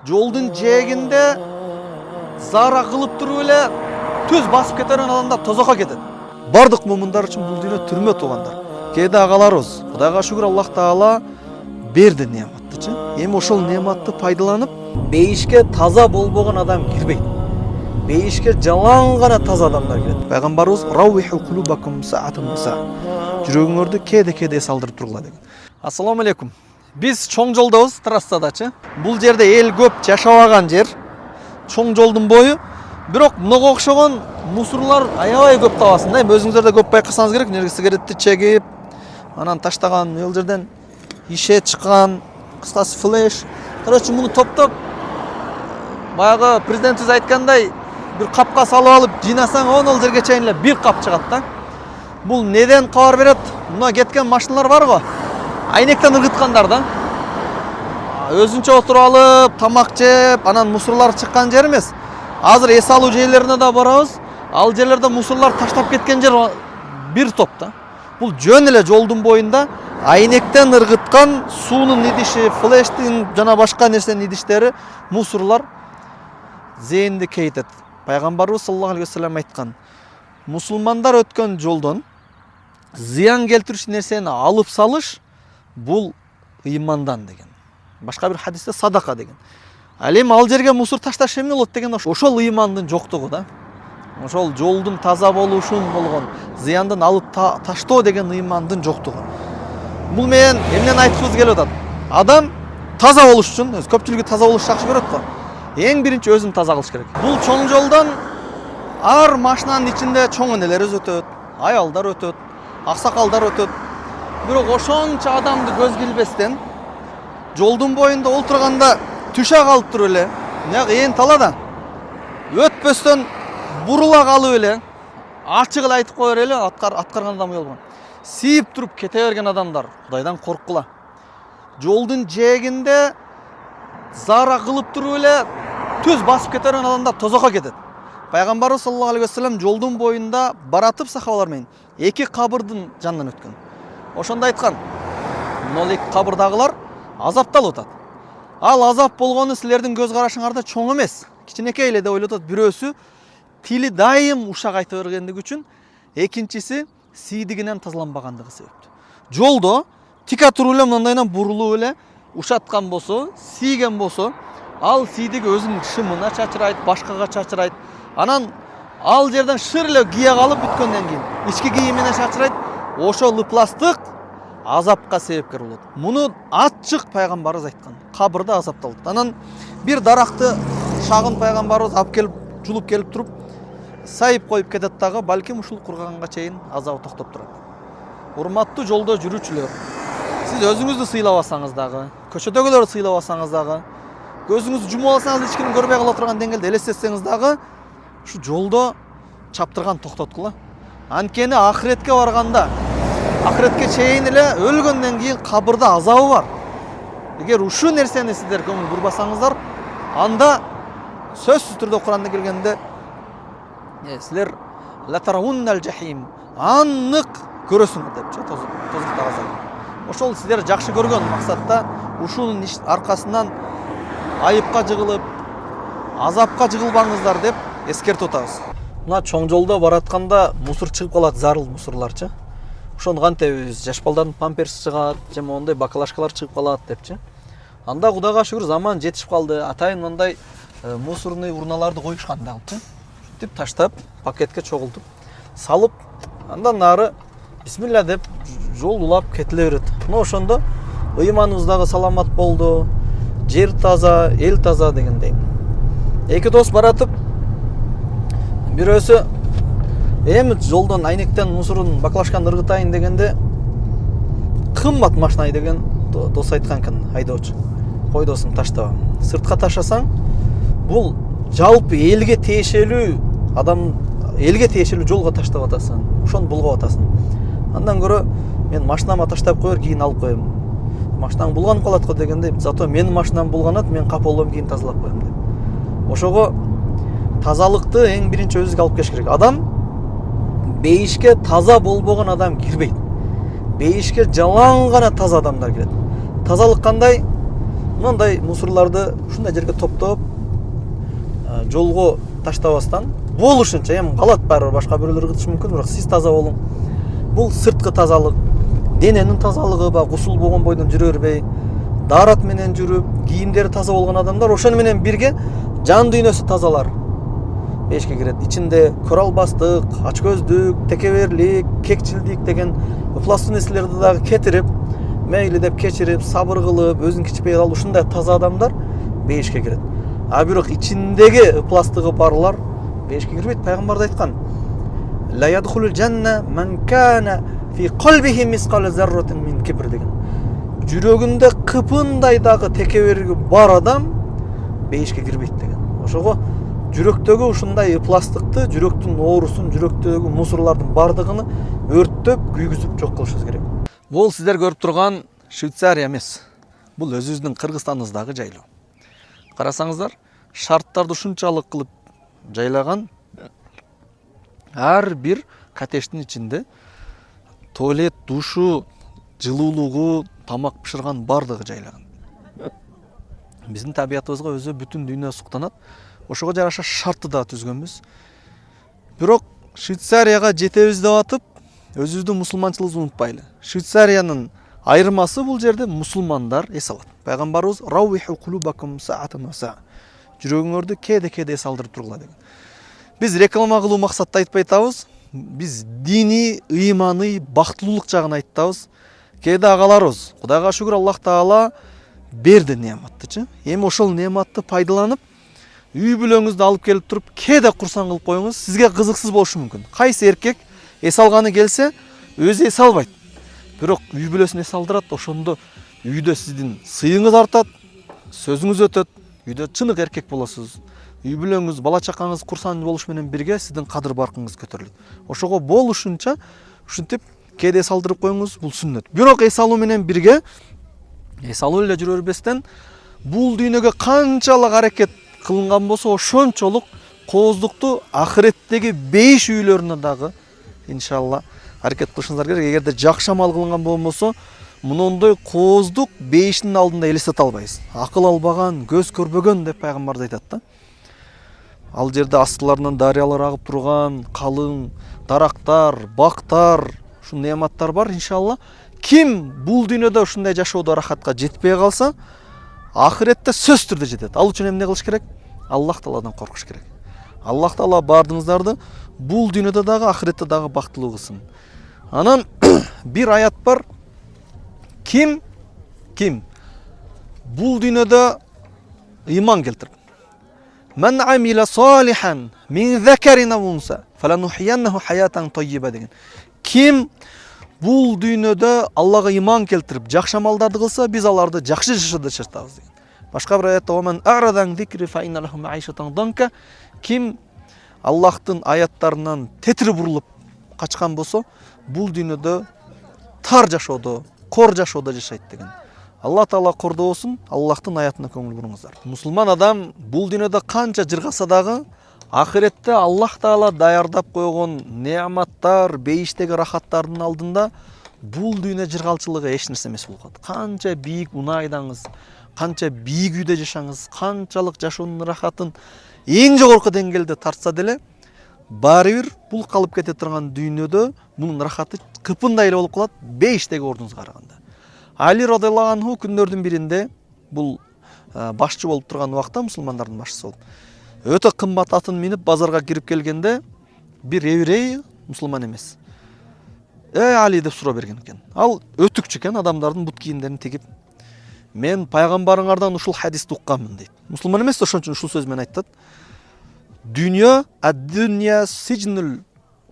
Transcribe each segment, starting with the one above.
Жолдун жээгинде зара кылып туруп эле төз басып кетерин адамдар тозокко кетет. Бардык мумундар үчүн бул дүйнө түрмө туугандар. Кээде агаларыбыз, Кудайга шүгүр, Аллах Таала берди неаматтычы. Эми ошол неаматты пайдаланып, бейишке таза болбогон адам кирбейт. Бейишке жалаң гана таза адамдар кирет. Пайгамбарыбыз рауиху кулубакум саатун маса. Жүрөгүңөрдү кээде эс алдырып тургула деген. Ассаламу алейкум. Биз чоң жолдобуз, трассадачы. Бул жерде эл көп жашабаган жер. Чоң жолдун бою. Бирок мынага окшогон мусорлар аябай көп табасың да. Өзүңүздөр да көп байкасаңыз керек. Неге сигаретти чегип, анан таштаган, эл жерден ише чыккан, кыскасы флеш. Короче, муну топтоп баягы президентибиз айткандай бир капка салып алып, жыйнасаң, ол жерге чейин эле бир кап чыгат да. Бул неден кабар берет? Мына кеткен машиналар бар го. Айнектен ыргыткандар да. Өзүнчө отуруп алып, тамак жеп, анан мусорлар чыккан жер эмес. Азыр эс алуу жерлерине да барабыз. Ал жерлерде мусорлар таштап кеткен жер бир топ да. Бул жөн эле жолдун боюнда айнектен ыргыткан суунун идиши, флештин жана башка нерсенин идиштери, мусорлар зээнди кейтет. Пайгамбарыбыз саллаллаху алейхи вассалам айткан: мусулмандар өткөн жолдон зыян келтирүүчү нерсени алып салыш бул ыймандан деген. Башка бир хадисте садака деген. Ал эми ал жерге мусор ташташ эмне болот деген ошол ыймандын жоктугу да. Ошол жолдун таза болушун болгон зыяндын алып таштоо деген ыймандын жоктугу. Бул менен эмнени айткыбыз келип атат? Адам таза болуш үчүн, көпчүлүгү таза болуш жакшы көрөт го. Эң биринчи өзүн таза кылыш керек. Бул чоң жолдон ар машинанын ичинде чоң энелер өтөт, аялдар өтөт, аксакалдар өтөт. Бирок ошончо адамды көзгө илбестен жолдун боюнда олтурганда түшө калып туруп эле, ээн талада өтпөстөн бурула калып эле, ачык эле айтып кое берели, аткарган адам болгон. Сийип туруп кете берген адамдар Кудайдан корккула. Жолдун жээгинде зара кылып туруп эле төз басып кетерин адамдар тозокко кетет. Пайгамбарыбыз саллаллаху алейхи вассалам жолдун боюнда баратып сахабалар менен эки кабырдын жанынан өткөн. Ошондо айткан: "Мына эки кабырдагылар азапталып атат. Ал азап болгону силердин көз карашыңарда чоң эмес, кичинекей эле деп ойлотот. Бирөөсү тили дайым ушак айта бергендиги үчүн, экинчиси сийдигинен тазаланбагандыгы себептүү. Жолдо тика туруп эле мындайынан бурулуп эле ушаткан болсо, сийген болсо, ал сийдиги өзүнүн шымына чачырайт, башкага чачырайт. Анан ал жерден шыр эле кие калып бүткөндөн кийин ички кийимине чачырайт. Ошол ыпластык азапка себепкер болот. Муну ачык пайгамбарыбыз айткан. Кабырда азапталат. Анан бир даракты шагын пайгамбарыбыз алып келип, жулуп келип туруп, сайып коюп кетет дагы, балким ушул кургаганга чейин азабы токтоп турат. Урматтуу жолдо жүрүүчүлөр, сиз өзүңүздү сыйлабасаңыз дагы, көчөдөгүлөрдү сыйлабасаңыз дагы, көзүңүздү жумуп алсаңыз эч ким көрбөй кала турган деңгээлде элестетсеңиз дагы, ушу жолдо чаптырган токтоткула. Анткени ахиретке барганда, ахиретке чейин эле өлгөндөн кийин кабырда азабы бар. Эгер ушул нерсени сиздер көңүл бурбасаңыздар, анда сөзсүз түрдө Куранда келгенде силер латарауннал жахим, анык көрөсүңөр депчи, тозуктагы азабы. Ошол сиздер жакшы көргөн максатта ушунун аркасынан айыпка жыгылып, азапка жыгылбаңыздар деп эскертип атабыз. Мына чоң жолдо баратканда мусор чыгып калат, зарыл мусорларчы. Ошону кантебиз, жаш балдардын памперси чыгат, же моундай баклажкалар чыгып калат депчи. Анда Кудайга шүгүр заман жетишип калды. Атайын мындай мусорный урналарды коюшкан дагычы. Ушинтип таштап, пакетке чогултуп, салып, андан нары бисмилла деп жол улап кетиле берет. Мына ошондо ыйманыбыз дагы саламат болду, жер таза, эл таза дегендей. Эки дос баратып, бирөөсү эми жолдон айнектен мусорун баклажканы ыргытайын дегенде кымбат машина деген дос айткан экен, айдоочу. Кой досуң таштаба. Сыртка таштасаң, бул жалпы элге тиешелүү адам, элге тиешелүү жолго таштап атасың. Ошону булгап атасың. Андан көрө мен машинама таштап коер, кийин алып коем. Машинаң булганып калат го дегенде, зато менин машинам булганат, мен капа болом, кийин тазалап коем деп. Ошого тазалыкты эң биринчи өзүгө алып келиш керек. Адам бейишке таза болбогон адам кирбейт. Бейишке жалаң гана таза адамдар кирет. Тазалык кандай? мындай мусорларды ушундай жерге топтоп жолго таштабастан болушунча, эми калат баары башка бирөөлөр кылышы мүмкүн, бирок сиз таза болуң. Бул сырткы тазалык, дененин тазалыгы, гусул болгон бойдон жүрө бербей, даарат менен жүрүп, кийимдери таза болгон адамдар ошону менен бирге жан дүйнөсү тазалар бешке кирет. Ичинде көрө албастык, ачкөздүк, текеберлик, кекчилдик деген ыпластуу нерселерди дагы кетирип, мейли деп кечирип, сабыр кылып, өзүн кичпей алып ушундай таза адамдар бешке кирет. А бирок ичиндеги ыпластыгы барлар бешке кирбейт. Пайгамбар да айткан: "Ла ядхулул жанна ман кана фи қалбихи мисқал зарратин мин кибр" деген. Жүрөгүндө кыпындай дагы текеберги бар адам бешке кирбейт деген. Ошого жүрөктөгү ушундай ыпластыкты, жүрөктүн оорусун, жүрөктөгү мусорлардын бардыгын өрттөп, күйгүзүп жок кылышыбыз керек. Бул сиздер көрүп турган Швейцария эмес. Бул өзүбүздүн Кыргызстаныбыздагы жайлоо. Карасаңыздар, шарттарды ушунчалык кылып жайлаган. Ар бир коттедждин ичинде туалет, душу, жылуулугу, тамак пышырган бардыгы жайлаган. Биздин табиятыбызга өзү бүтүн дүйнө суктанат. Ошого жараша шартты да түзгөнбүз. Бирок Швейцарияга жетебиз деп атып, өзүбүздүн мусулманчылыгыбызды унутпайлы. Швейцариянын айырмасы бул жерде мусулмандар эс алат. Пайгамбарыбыз "Рауиху кулубакум саатан ва саа". Жүрөгүңөрдү кээде эс алдырып тургула деген. Биз реклама кылуу максатта айтпай атабыз. Биз дини, ыйманы, бактылуулук жагын айтабыз. Кээде агаларыбыз, Кудайга шүгүр, Аллах Таала берди неаматтычы. Эми ошол неаматты пайдаланып, үй бүлөңүздү алып келип туруп, кээде курсан кылып коюңуз, сизге кызыксыз болушу мүмкүн. Кайсы эркек эс алганы келсе, өзү эс албайт. Бирок үй бүлөсүн эс алдырат, ошондо үйдө сиздин сыйыңыз артат, сөзүңүз өтөт, үйдө чынык эркек болосуз. Үй бүлөңүз, бала чакаңыз курсан болуш менен бирге сиздин кадыр баркыңыз көтөрүлөт. Ошого болушунча ушинтип кээде эс алдырып коюңуз, бул сүннөт. Бирок эс алуу менен бирге эс алуу эле жүрө бербестен, бул дүйнөгө канчалык аракет кылынган болсо, ошончолук кооздукту ахиреттеги бейиш үйлөрүнө дагы иншалла аракет кылышыңыздар керек. Эгерде жакшы амал кылынган болбосо, мындай кооздук бейиштин алдында элестете албайбыз. Акыл албаган, көз көрбөгөн деп пайгамбар да айтат да. Ал жерде астыларынан дарыялар агып турган, калың дарактар, бактар, ушу неаматтар бар иншалла. Ким бул дүйнөдө ушундай жашоодо рахатка жетпей калса, ахиретте сөз түрдө жетет. Ал үчүн эмне кылыш керек? Аллах Тааладан коркуш керек. Аллах Таала бардыгыңыздарды бул дүйнөдө дагы, ахиретте дагы бактылуу кылсын. Анан бир аят бар. Ким бул дүйнөдө ыйман келтирип, "Мен амила салихан мин закарин ав унса, фаланухияннаху хаятан таййиба" деген. Ким бул дүйнөдө Аллага ыйман келтирип, жакшы амалдарды кылса, биз аларды жакшы жашоодо жашатабыз деген. Башка бир аятта "Ваман арадан зикри фа инна лаху маишатан данка". Ким Аллахтын аяттарынан тетири бурулуп качкан болсо, бул дүйнөдө тар жашоодо, кор жашоодо жашайт деген. Алла Таала кордо болсун, Аллахтын аятына көңүл буруңуздар. Мусулман адам бул дүйнөдө канча жыргаса дагы, ахиретте Аллах Таала даярдап койгон неаматтар, бейиштеги рахаттардын алдында бул дүйнө жыргалчылыгы эч нерсе эмес болот. Канча бийик унайдаңыз, канча бийик үйдө жашаңыз, канчалык жашоонун рахатын эң жогорку деңгээлде тартса деле, баары бир бул калып кете турган дүйнөдө мунун рахаты кыпындай эле болуп калат, бейиштеги ордуңузга караганда. Али радыйаллаху анху күндөрдүн биринде, бул башчы болуп турган убакта, мусулмандардын башчысы болуп, өтө кымбат атын минип базарга кирип келгенде, бир еврей, мусулман эмес, Али деп суроо берген экен. Ал өтүкчү экен, адамдардын бут кийимдерин тигип, "Мен пайгамбарыңардан ушул хадисти укканмын" дейт. Мусулман эмес, ошон үчүн ушул сөз менен айтат. Дүйнө ад-дунья сижнул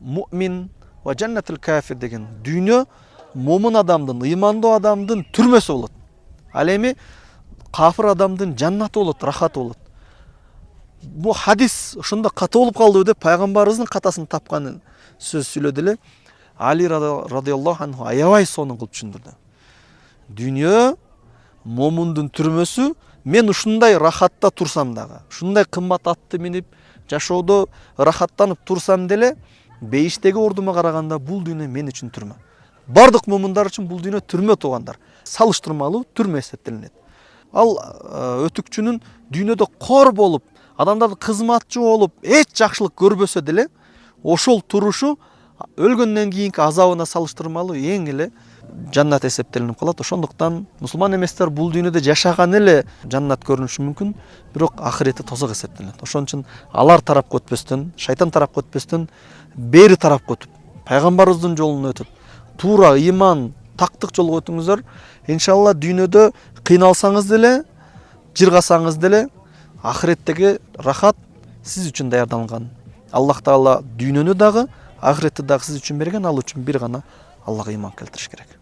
муъмин ва жаннатул кафир деген. Дүйнө момун адамдын, ыймандуу адамдын түрмөсү болот. Ал эми кафир адамдын жаннаты болот, рахаты болот. Бу хадис ошондо ката болуп калды деп пайгамбарыбыздын катасын тапкан сөз сүйлөдү эле. Али радыйаллаху анху аябай сонун кылып түшүндүрдү. Дүйнө момундун түрмөсү, мен ушундай рахатта турсам дагы, ушундай кымбат атты минип жашоодо рахаттанып турсам деле, бейиштеги ордума караганда бул дүйнө мен үчүн түрмө. Бардык момундар үчүн бул дүйнө түрмө туугандар. Салыштырмалуу түрмө эсептелинет. Ал өтүкчүнүн дүйнөдө кор болуп, адамдардын кызматчы болуп, эч жакшылык көрбөсө деле, ошол турушу өлгөндөн кийинки азабына салыштырмалуу эң эле жаннат эсептелинип калат. Ошондуктан мусулман эместер бул дүйнөдө жашаган эле жаннат көрүнүшү мүмкүн, бирок ахирети тозок эсептелет. Ошон үчүн алар тарапка өтпөстөн, шайтан тарапка өтпөстөн, бери тарапка өтүп, пайгамбарыбыздын жолун өтүп, туура ыйман, тактык жолго өтүңүздөр. Иншалла дүйнөдө кыйналсаңыз деле, жыргасаңыз деле, ахиреттеги рахат сиз үчүн даярдалган. Аллах Таала дүйнөнү дагы, ахиретти дагы сиз үчүн берген, ал үчүн бир гана Аллага ыйман келтириш керек.